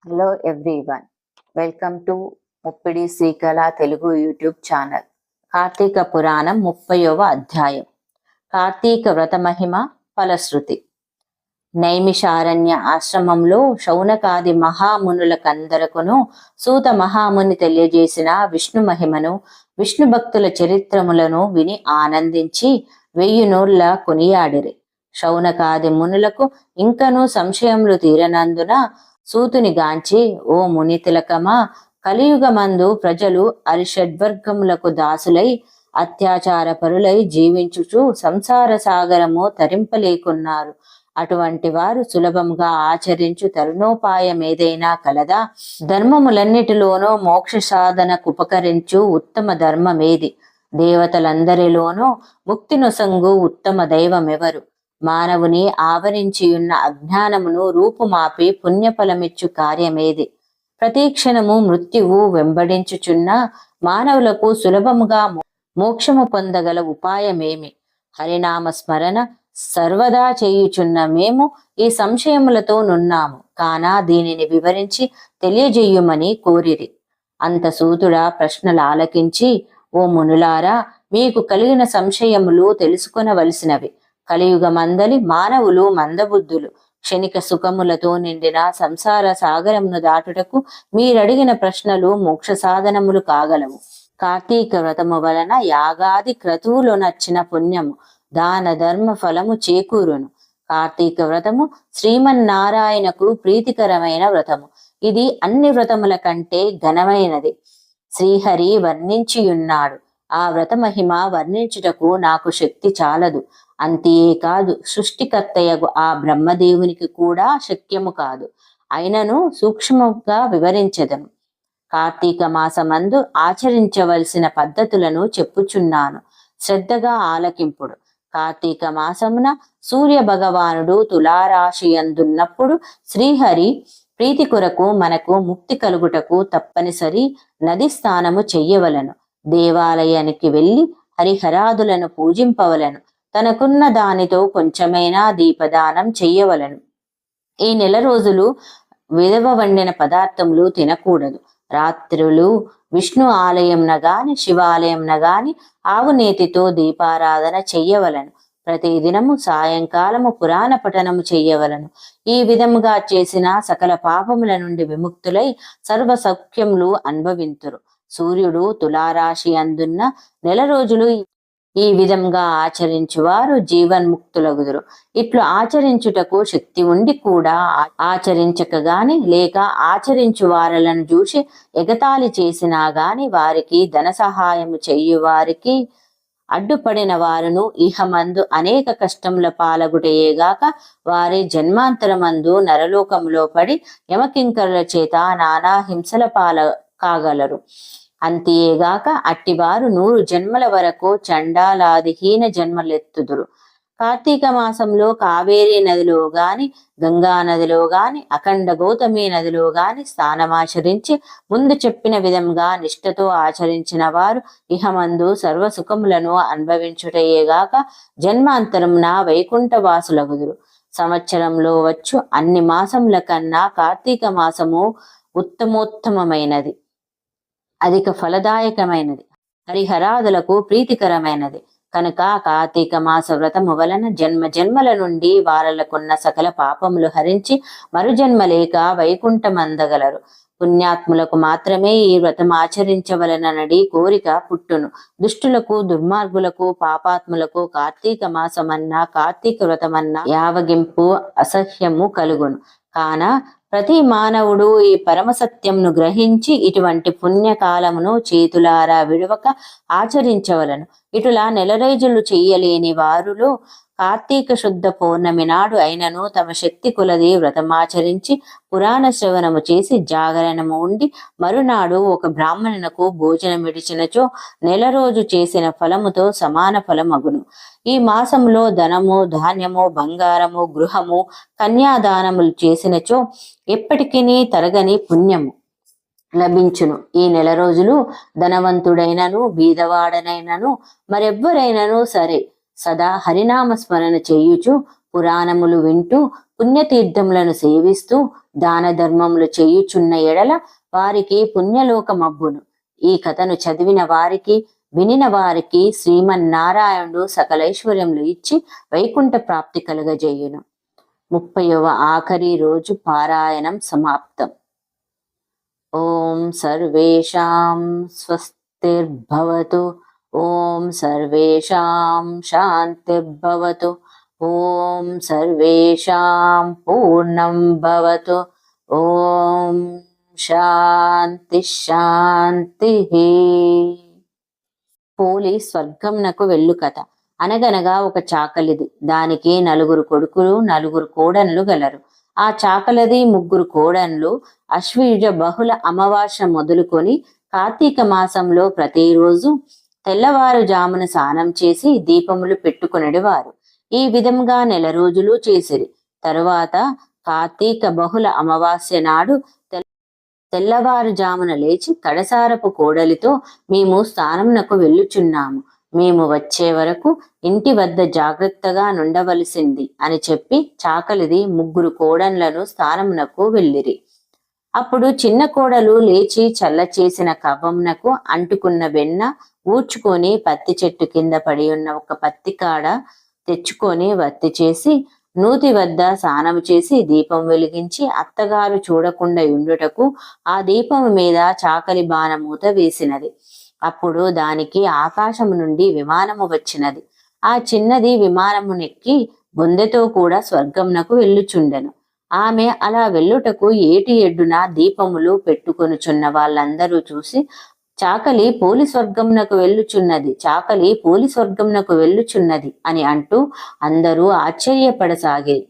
Hello everyone, welcome to Muppidi Srikala Telugu YouTube channel. Karthika Puranam 30వ అధ్యాయం. కార్తీక వ్రత మహిమ ఫలశ్రుతి. నైమిషారణ్య ఆశ్రమంలో శౌనకాది మహామునులకందరకును సూత మహాముని తెలియజేసిన విష్ణు మహిమను, విష్ణు భక్తుల చరిత్రములను విని ఆనందించి 1000 నోళ్ల కొనియాడిరి. శౌనకాది మునులకు ఇంకనూ సంశయములు తీరనందున సూతుని గాంచి, ఓ ముని తిలకమా, కలియుగమందు ప్రజలు అరిషడ్వర్గములకు దాసులై అత్యాచార పరులై జీవించుచు సంసార సాగరము తరింపలేకున్నారు. అటువంటి వారు సులభంగా ఆచరించు తరుణోపాయం ఏదైనా కలదా? ధర్మములన్నిటిలోనూ మోక్ష సాధనకు ఉపకరించు ఉత్తమ ధర్మమేది? దేవతలందరిలోనూ ముక్తినొసంగు ఉత్తమ దైవమెవరు? మానవుని ఆవరించియున్న అజ్ఞానమును రూపుమాపి పుణ్యఫలమిచ్చు కార్యమేది? ప్రతిక్షణము మృత్యువు వెంబడించుచున్న మానవులకు సులభముగా మోక్షము పొందగల ఉపాయమేమి? హరినామ స్మరణ సర్వదా చేయుచున్న మేము ఈ సంశయములతో నున్నాము కానా దీనిని వివరించి తెలియజేయుమని కోరిరి. అంత సూతుడా ప్రశ్నలు ఆలకించి, ఓ మునులారా, మీకు కలిగిన సంశయములు తెలుసుకొనవలసినవి. కలియుగమందలి మానవులు మందబుద్ధులు. క్షణిక సుఖములతో నిండిన సంసార సాగరమును దాటుటకు మీరడిగిన ప్రశ్నలు మోక్ష సాధనములు కాగలవు. కార్తీక వ్రతము వలన యాగాది క్రతువులు నచ్చిన పుణ్యము, దాన ధర్మ ఫలము చేకూరును. కార్తీక వ్రతము శ్రీమన్నారాయణకు ప్రీతికరమైన వ్రతము. ఇది అన్ని వ్రతముల కంటే ఘనమైనది. శ్రీహరి వర్ణించియున్నాడు. ఆ వ్రత మహిమ వర్ణించుటకు నాకు శక్తి చాలదు. అంతేకాదు, సృష్టికర్తయగు ఆ బ్రహ్మదేవునికి కూడా శక్యము కాదు. అయినను సూక్ష్మంగా వివరించెదను. కార్తీక మాసమందు ఆచరించవలసిన పద్ధతులను చెప్పుచున్నాను, శ్రద్ధగా ఆలకింపుడు. కార్తీక మాసమున సూర్య భగవానుడు తులారాశియందున్నప్పుడు శ్రీహరి ప్రీతి కొరకు మనకు ముక్తి కలుగుటకు తప్పనిసరి నది స్నానము చెయ్యవలను. దేవాలయానికి వెళ్ళి హరిహరాదులను పూజింపవలను. తనకున్న దానితో కొంచెమైనా దీపదానం చెయ్యవలను. ఈ నెల రోజులు విధవ వండిన పదార్థములు తినకూడదు. రాత్రులు విష్ణు ఆలయంన గాని శివాలయంన గాని ఆవు నేతితో దీపారాధన చెయ్యవలను. ప్రతిదినము సాయంకాలము పురాణ పఠనము చెయ్యవలను. ఈ విధముగా చేసిన సకల పాపముల నుండి విముక్తులై సర్వ సౌఖ్యములు అనుభవింతురు. సూర్యుడు తులారాశి అందున్న నెల రోజులు ఈ విధంగా ఆచరించువారు జీవన్ముక్తులగుదురు. ఇట్లు ఆచరించుటకు శక్తి ఉండి కూడా ఆచరించక గాని, లేక ఆచరించు వారలను చూసి ఎగతాళి చేసినా గాని, వారికి ధన సహాయము చెయ్యువారికి అడ్డుపడిన వారును ఇహమందు అనేక కష్టముల పాలగుటయేగాక వారి జన్మాంతరమందు నరలోకములో పడి యమకింకరుల చేత నానా హింసల పాల కాగలరు. అంతేగాక అట్టివారు 100 జన్మల వరకు చండాలాదిహీన జన్మలెత్తుదురు. కార్తీక మాసంలో కావేరీ నదిలో గాని, గంగా నదిలో గాని, అఖండ గౌతమి నదిలో గాని స్నానమాచరించి ముందు చెప్పిన విధంగా నిష్ఠతో ఆచరించిన వారు ఇహమందు సర్వసుఖములను అనుభవించుటయేగాక జన్మాంతరమున వైకుంఠవాసులగుదురు. సంవత్సరంలో వచ్చు అన్ని మాసముల కన్నా కార్తీక మాసము ఉత్తమోత్తమైనది, అధిక ఫలదాయకమైనది, హరిహరాదులకు ప్రీతికరమైనది. కనుక కార్తీక మాస వ్రతము వలన జన్మ జన్మల నుండి వారలకున్న సకల పాపములు హరించి మరుజన్మ లేక వైకుంఠమందగలరు. పుణ్యాత్ములకు మాత్రమే ఈ వ్రతం ఆచరించవలననడి కోరిక పుట్టును. దుష్టులకు, దుర్మార్గులకు, పాపాత్ములకు కార్తీక మాసమన్నా కార్తీక వ్రతమన్నా యావగింపు అసహ్యము కలుగును. కాన ప్రతి మానవుడు ఈ పరమసత్యంను గ్రహించి ఇటువంటి పుణ్యకాలమును చేతులారా విడవక ఆచరించవలను. ఇటులా నెలరైజులు చెయ్యలేని వారులో కార్తీక శుద్ధ పౌర్ణమి నాడు అయినను తమ శక్తి కొలది వ్రతమాచరించి పురాణ శ్రవణము చేసి జాగరణము ఉండి మరునాడు ఒక బ్రాహ్మణునకు భోజనమిడిచినచో నెల రోజు చేసిన ఫలముతో సమాన ఫలమగును. ఈ మాసంలో ధనము, ధాన్యము, బంగారము, గృహము, కన్యాదానములు చేసినచో ఎప్పటికీ తరగని పుణ్యము లభించును. ఈ నెల రోజులు ధనవంతుడైనను బీదవాడనైనను మరెవ్వరైనను సరే సదా హరినామ స్మరణ చేయుచు పురాణములు వింటూ పుణ్యతీర్థములను సేవిస్తూ దాన ధర్మములు చేయుచున్న ఎడల వారికి పుణ్యలోకమబ్బును. ఈ కథను చదివిన వారికి వినిన వారికి శ్రీమన్నారాయణుడు సకలైశ్వర్యములు ఇచ్చి వైకుంఠ ప్రాప్తి కలుగజేయును. 30వ ఆఖరి రోజు పారాయణం సమాప్తం. ఓం సర్వేషాం స్వస్తిర్భవతు. ఓం సర్వేషాం శాంతిర్భవతు. ఓం సర్వేషాం పూర్ణం భవతు. ఓం శాంతి శాంతి. పోలి స్వర్గంనకు వెళ్ళు కథ. అనగనగా ఒక చాకలిది. దానికి 4 కొడుకులు 4 కోడన్లు గలరు. ఆ చాకలది 3 కోడన్లు అశ్వయుజ బహుళ అమావాస్య మొదలుకొని కార్తీక మాసంలో ప్రతిరోజు తెల్లవారుజామున స్నానం చేసి దీపములు పెట్టుకొనివారు. ఈ విధంగా 1 రోజులు చేసిరి. తరువాత కార్తీక బహుళ అమావాస్య నాడు తెల్లవారుజామున లేచి కడసారపు కోడలితో, మేము స్నానంనకు వెళ్ళుచున్నాము, మేము వచ్చే వరకు ఇంటి వద్ద జాగ్రత్తగా నుండవలసింది అని చెప్పి చాకలిది 3 కోడన్లను స్నానమునకు వెళ్ళిరి. అప్పుడు చిన్న కోడలు లేచి చల్ల చేసిన కవ్వంనకు అంటుకున్న వెన్న ఊడ్చుకొని పత్తి చెట్టు కింద పడి ఉన్న ఒక పత్తి కాడ తెచ్చుకొని వత్తి చేసి నూతి వద్ద స్నానము చేసి దీపం వెలిగించి అత్తగారు చూడకుండా ఉండుటకు ఆ దీపము మీద చాకలి బాణమూత వేసినది. అప్పుడు దానికి ఆకాశము నుండి విమానము వచ్చినది. ఆ చిన్నది విమానమునెక్కి బొందెతో కూడా స్వర్గంనకు వెళ్ళుచుండెను. ఆమె అలా వెళ్ళుటకు ఏటి ఎడ్డున దీపములు పెట్టుకొనుచున్న వాళ్ళందరూ చూసి, చాకలి పోలి స్వర్గంనకు వెళ్ళుచున్నది, చాకలి పోలి స్వర్గంనకు వెళ్ళుచున్నది అని అంటూ అందరూ ఆశ్చర్యపడసాగిరి.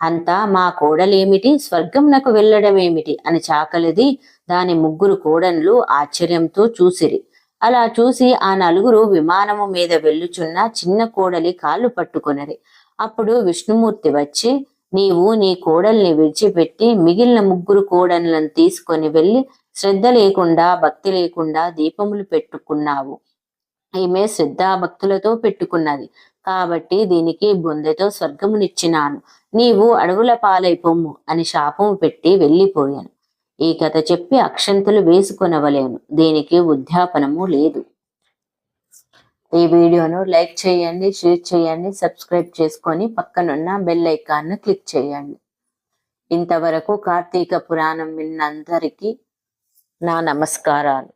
అంతా మా కోడలేమిటి, స్వర్గంనకు వెళ్ళడమేమిటి అని చాకలిది దాని 3 కోడన్లు ఆశ్చర్యంతో చూసిరి. అలా చూసి ఆ 4 విమానము మీద వెళ్ళుచున్న చిన్న కోడలి కాళ్ళు పట్టుకొనిరి. అప్పుడు విష్ణుమూర్తి వచ్చి, నీవు నీ కోడల్ని విడిచిపెట్టి మిగిలిన 3 కోడన్లను తీసుకొని వెళ్ళి శ్రద్ధ లేకుండా భక్తి లేకుండా దీపములు పెట్టుకున్నావు. ఈమె శ్రద్ధాభక్తులతో పెట్టుకున్నది కాబట్టి దీనికి బొందెతో స్వర్గమునిచ్చినాను, నీవు అడవుల పాలైపోమ్ము అని శాపము పెట్టి వెళ్ళిపోయాను. ఈ కథ చెప్పి అక్షంతలు వేసుకొనవలేను, దీనికి ఉద్యాపనము లేదు. ఈ వీడియోను లైక్ చేయండి, షేర్ చేయండి, సబ్స్క్రైబ్ చేసుకొని పక్కనున్న బెల్ ఐకాన్ను క్లిక్ చేయండి. ఇంతవరకు కార్తీక పురాణం విన్నందరికీ నా నమస్కారాలు.